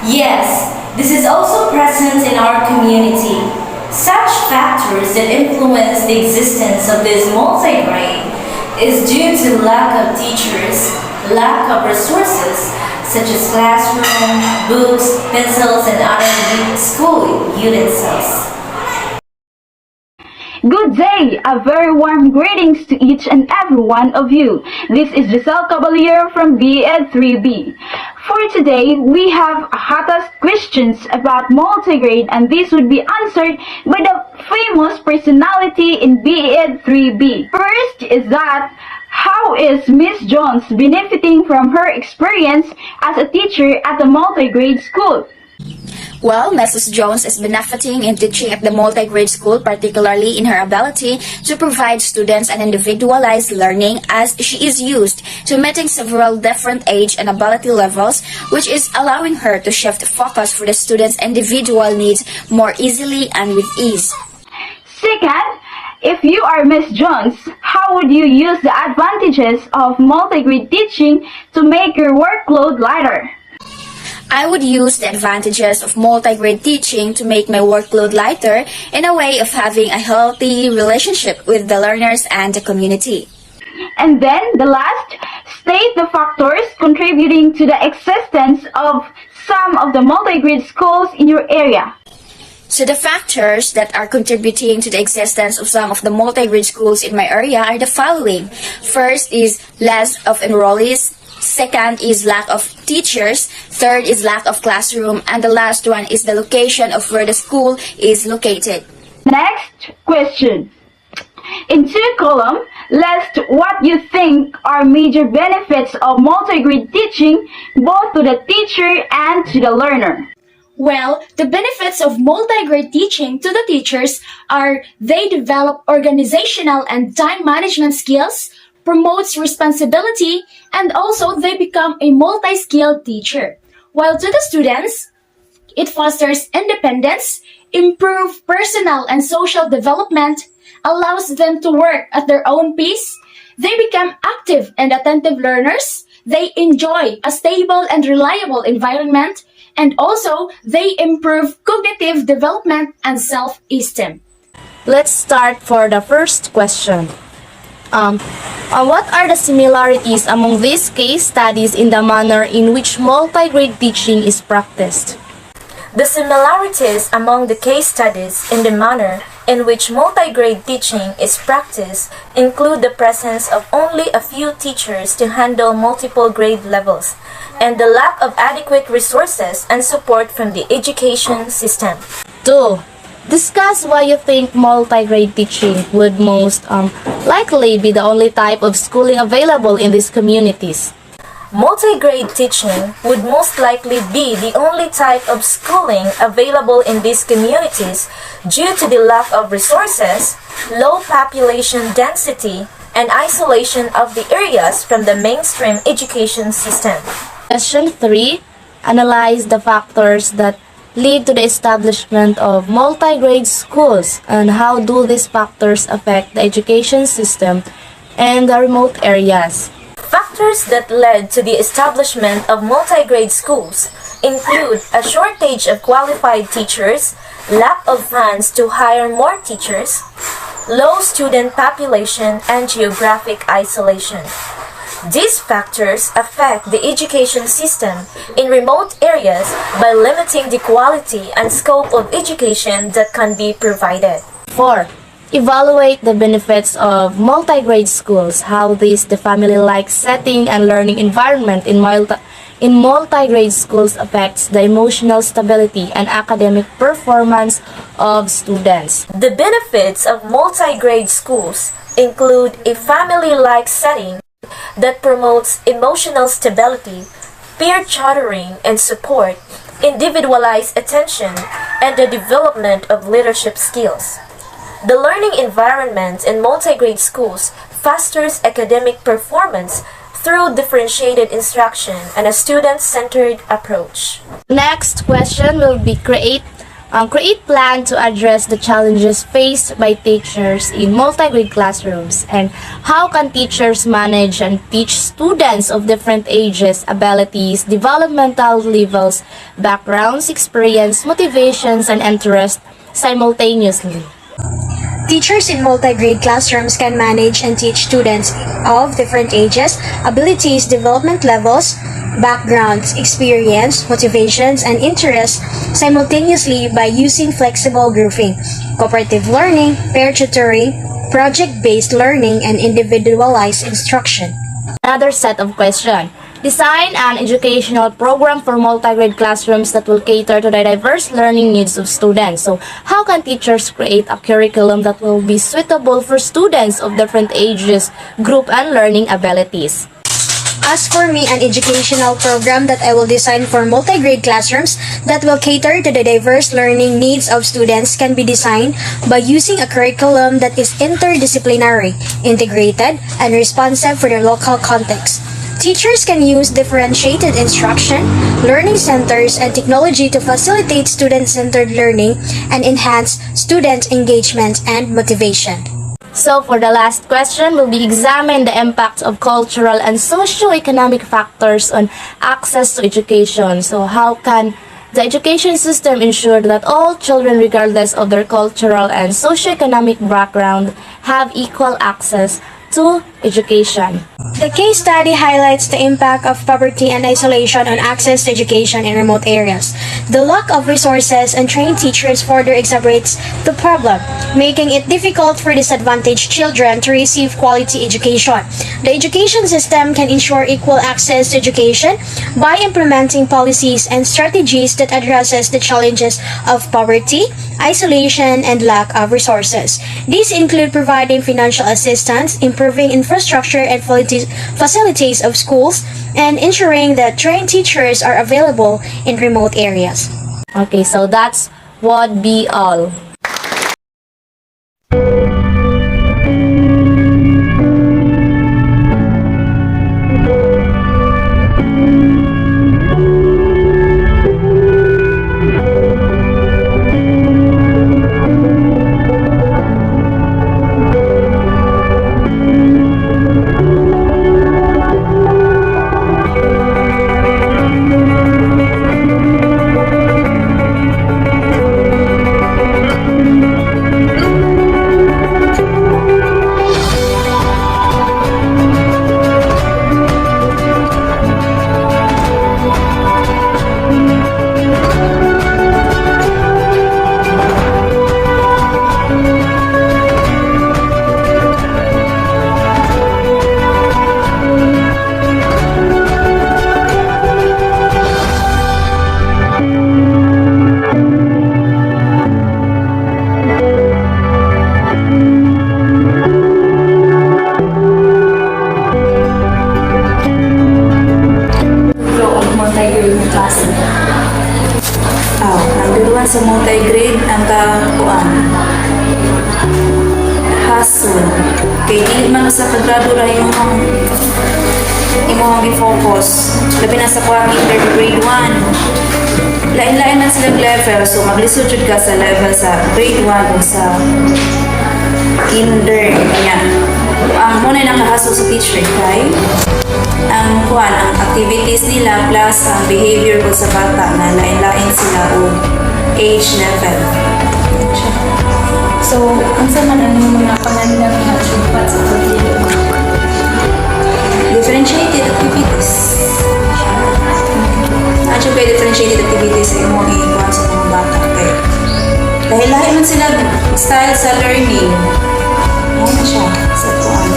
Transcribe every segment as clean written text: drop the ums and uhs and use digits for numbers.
Yes, this is also present in our community. Such factors that influence the existence of this multi-grade is due to lack of teachers, lack of resources such as classroom, books, pencils, and other school utensils. Good day! A very warm greetings to each and every one of you. This is Giselle Caballero from BEd 3B. For today, we have hottest questions about multigrade, and this would be answered by the famous personality in BEd 3B. First is that, how is Miss Jones benefiting from her experience as a teacher at the multigrade school? Well, Mrs. Jones is benefiting in teaching at the multi-grade school, particularly in her ability to provide students an individualized learning, as she is used to meeting several different age and ability levels, which is allowing her to shift focus for the students' individual needs more easily and with ease. Second, if you are Miss Jones, how would you use the advantages of multi-grade teaching to make your workload lighter? I would use the advantages of multi-grade teaching to make my workload lighter in a way of having a healthy relationship with the learners and the community. And then the last, state the factors contributing to the existence of some of the multi-grade schools in your area. So the factors that are contributing to the existence of some of the multi-grade schools in my area are the following. First is less of enrollees. Second is lack of teachers. Third is lack of classroom. And the last one is the location of where the school is located. Next question. In two columns, list what you think are major benefits of multi-grade teaching both to the teacher and to the learner. Well, the benefits of multi-grade teaching to the teachers are they develop organizational and time management skills, promotes responsibility, and also they become a multi-skilled teacher. While to the students, it fosters independence, improve personal and social development, allows them to work at their own pace, they become active and attentive learners, they enjoy a stable and reliable environment, and also they improve cognitive development and self-esteem. Let's start for the first question. What are the similarities among these case studies in the manner in which multi-grade teaching is practiced? The similarities among the case studies in the manner in which multi-grade teaching is practiced include the presence of only a few teachers to handle multiple grade levels, and the lack of adequate resources and support from the education system. 2. Discuss why you think multi-grade teaching would most likely be the only type of schooling available in these communities. Multi-grade teaching would most likely be the only type of schooling available in these communities due to the lack of resources, low population density, and isolation of the areas from the mainstream education system. Question 3. Analyze the factors that lead to the establishment of multi-grade schools, and how do these factors affect the education system and the remote areas. Factors that led to the establishment of multi-grade schools include a shortage of qualified teachers, lack of funds to hire more teachers, low student population, and geographic isolation. These factors affect the education system in remote areas by limiting the quality and scope of education that can be provided. 4. Evaluate the benefits of multi-grade schools, how this the family-like setting and learning environment in multi-grade schools affects the emotional stability and academic performance of students. The benefits of multi-grade schools include a family-like setting that promotes emotional stability, peer tutoring and support, individualized attention, and the development of leadership skills. The learning environment in multi-grade schools fosters academic performance through differentiated instruction and a student-centered approach. Next question will be create create plan to address the challenges faced by teachers in multi-grade classrooms, and how can teachers manage and teach students of different ages, abilities, developmental levels, backgrounds, experience, motivations, and interests simultaneously. Teachers in multi-grade classrooms can manage and teach students of different ages, abilities, development levels, backgrounds, experience, motivations, and interests simultaneously by using flexible grouping, cooperative learning, pair tutoring, project-based learning, and individualized instruction. Another set of questions. Design an educational program for multi-grade classrooms that will cater to the diverse learning needs of students. So, how can teachers create a curriculum that will be suitable for students of different ages, group, and learning abilities? As for me, an educational program that I will design for multi-grade classrooms that will cater to the diverse learning needs of students can be designed by using a curriculum that is interdisciplinary, integrated, and responsive for their local context. Teachers can use differentiated instruction, learning centers, and technology to facilitate student-centered learning and enhance student engagement and motivation. So, for the last question, we'll be examining the impact of cultural and socio-economic factors on access to education. So, how can the education system ensure that all children, regardless of their cultural and socio-economic background, have equal access to education? The case study highlights the impact of poverty and isolation on access to education in remote areas. The lack of resources and trained teachers further exacerbates the problem, making it difficult for disadvantaged children to receive quality education. The education system can ensure equal access to education by implementing policies and strategies that addresses the challenges of poverty, isolation, and lack of resources. These include providing financial assistance, improving infrastructure and facilities of schools, and ensuring that trained teachers are available in remote areas. Okay, so that's would be all. Sa multi-grade ang kakuan hassle kay dili man sa paggrado ra imong gi-focus labi na sa kuan grade 1 lain-lain man sila level, so maglisod jud ka sa level sa grade 1 o sa kinder niya. Ang muna nakahasol sa teacher kay ang kuan ang activities nila plus ang behavior ko sa bata na lain-lain sila o age level. So, ang man ang mga pangalan na supat sa pagdilo? Differentiated activities. Actually, kay differentiated activities ay mo i-ikuan sa mga bata. Okay. Dahil lahat man sila style sa learning. Yan na siya sa kuan.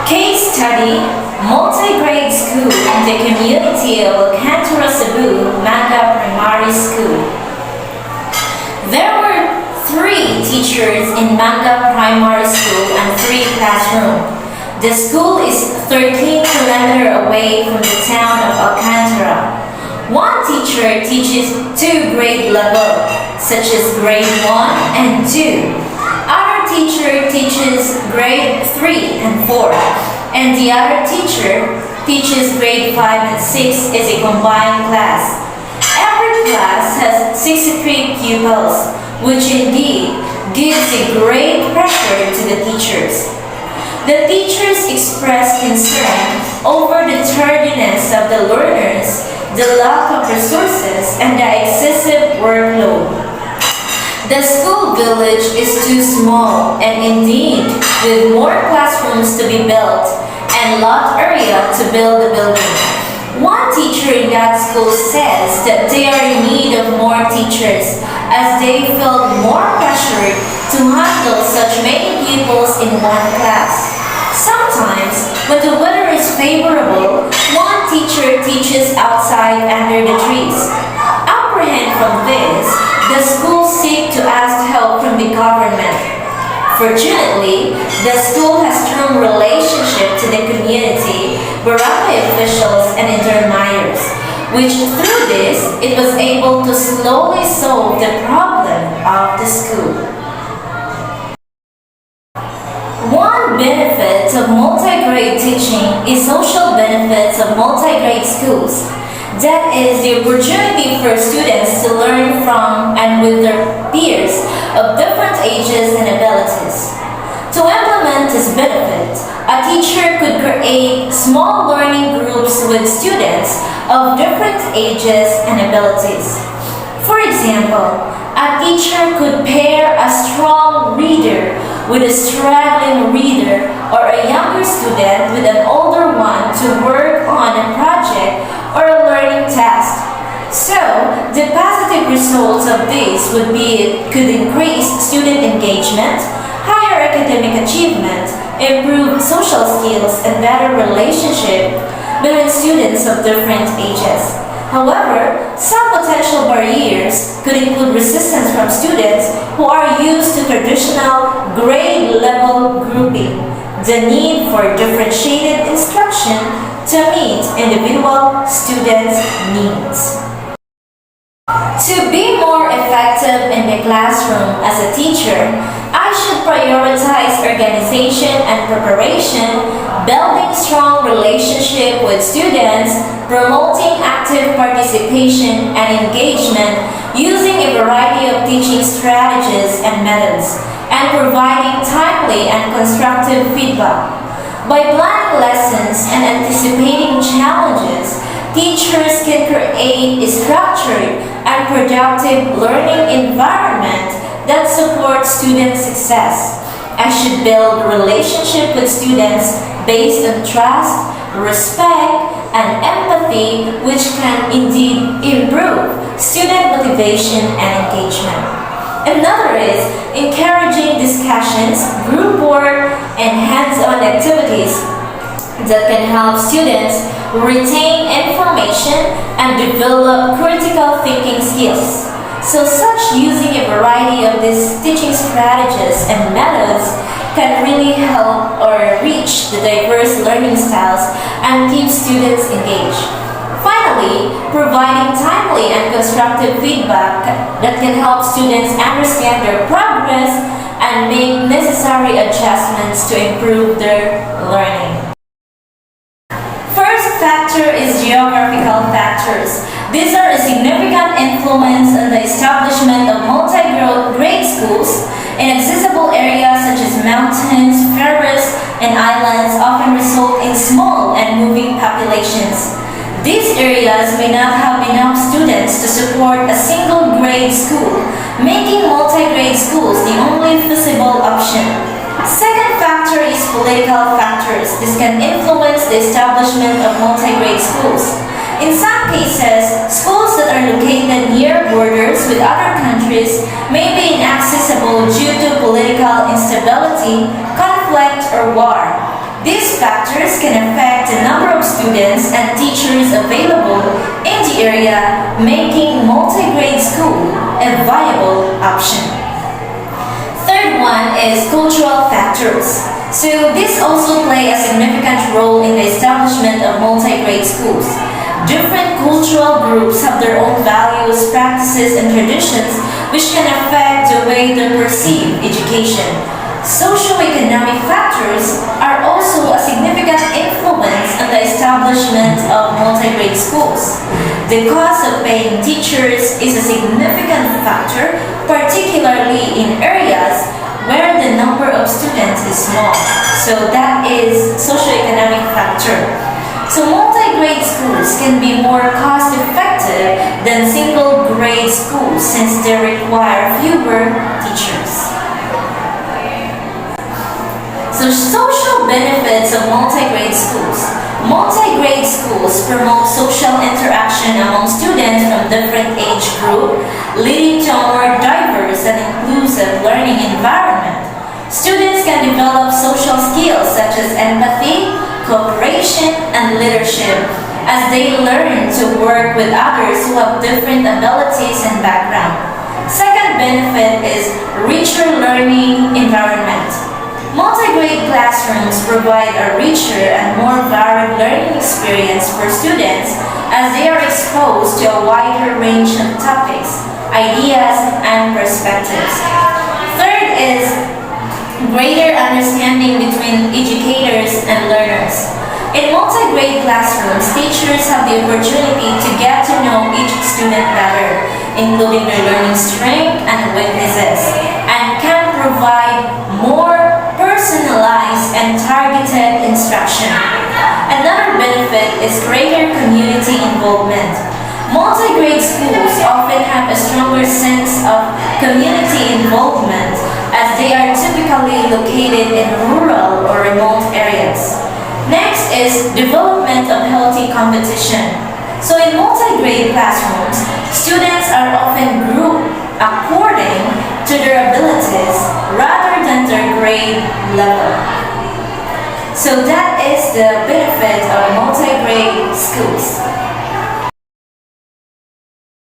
Case study, multi-grade school in the community of Alcantara, Cebu, Manga Primary School. There were 3 teachers in Manga Primary School and 3 classrooms. The school is 13 kilometers away from the town of Alcantara. One teacher teaches 2 grade levels, such as grade 1 and 2. Other teacher teaches grade 3 and 4. And the other teacher teaches grade 5 and 6 as a combined class. Every class has 63 pupils, which indeed gives a great pressure to the teachers. The teachers express concern over the tardiness of the learners, the lack of resources, and the excessive workload. The school village is too small and indeed with more classrooms to be built and lot area to build the building. One teacher in that school says that they are in need of more teachers as they felt more pressured to handle such many pupils in one class. Sometimes, when the weather is favorable, one teacher teaches outside under the trees. Apprehend from this, the school seek to ask help from the government. Fortunately, the school has strong relationship to the community, barangay officials, and interminers, which through this, it was able to slowly solve the problem of the school. One benefit of multi-grade teaching is social benefits of multi-grade schools. That is the opportunity for students to learn from and with their peers of different ages and abilities. To implement this benefit, a teacher could create small learning groups with students of different ages and abilities. For example, a teacher could pair a strong reader with a struggling reader or a younger student with an older one to work on a project or a learning task. So, the positive results of this would be it could increase student engagement, higher academic achievement, improve social skills, and better relationship between students of different ages. However, some potential barriers could include resistance from students who are used to traditional grade level grouping, the need for differentiated instruction to meet individual students' needs. To be more effective in the classroom as a teacher, I should prioritize organization and preparation, building strong relationship with students, promoting active participation and engagement, using a variety of teaching strategies and methods, and providing timely and constructive feedback. By planning lessons and anticipating challenges, teachers can create a structured and productive learning environment that supports student success. I should build a relationship with students based on trust, respect, and empathy, which can indeed improve student motivation and engagement. Another is encouraging discussions, group work, and hands-on activities that can help students retain information and develop critical thinking skills. So such using a variety of these teaching strategies and methods can really help or reach the diverse learning styles and keep students engaged. Finally, providing timely and constructive feedback that can help students understand their progress and make necessary adjustments to improve their learning. First factor is geographical factors. These are a significant influence on the establishment of multi-grade schools. Inaccessible areas such as mountains, forests, and islands often result in small and moving populations. These areas may not have enough students to support a single grade school, making multi-grade schools the only feasible option. Second factor is political factors. This can influence the establishment of multi-grade schools. In some cases, schools that are located near borders with other countries may be inaccessible due to political instability, conflict, or war. These factors can affect the number of students and teachers available in the area, making multi-grade school a viable option. Third one is cultural factors. So this also play a significant role in the establishment of multi-grade schools. Different cultural groups have their own values, practices, and traditions which can affect the way they perceive education. Socioeconomic factors are also a significant influence on the establishment of multi-grade schools. The cost of paying teachers is a significant factor, particularly in areas where the number of students is small. So that is socioeconomic factor. So multi-grade schools can be more cost-effective than single-grade schools since they require fewer teachers. So social benefits of multi-grade schools. Multi-grade schools promote social interaction among students from different age groups, leading to a more diverse and inclusive learning environment. Students can develop social skills such as empathy, cooperation, and leadership as they learn to work with others who have different abilities and background. Second benefit is richer learning environment. Multi-grade classrooms provide a richer and more varied learning experience for students as they are exposed to a wider range of topics, ideas, and perspectives. Third is greater understanding between educators and learners. In multi-grade classrooms, teachers have the opportunity to get to know each student better, including their learning strengths and weaknesses, and can provide more personalized and targeted instruction. Another benefit is greater community involvement. Multi-grade schools often have a stronger sense of community involvement as they are typically located in rural or remote areas. Next is development of healthy competition. So in multi-grade classrooms, students are often grouped according to their abilities rather than their grade level. So that is the benefit of multi-grade schools.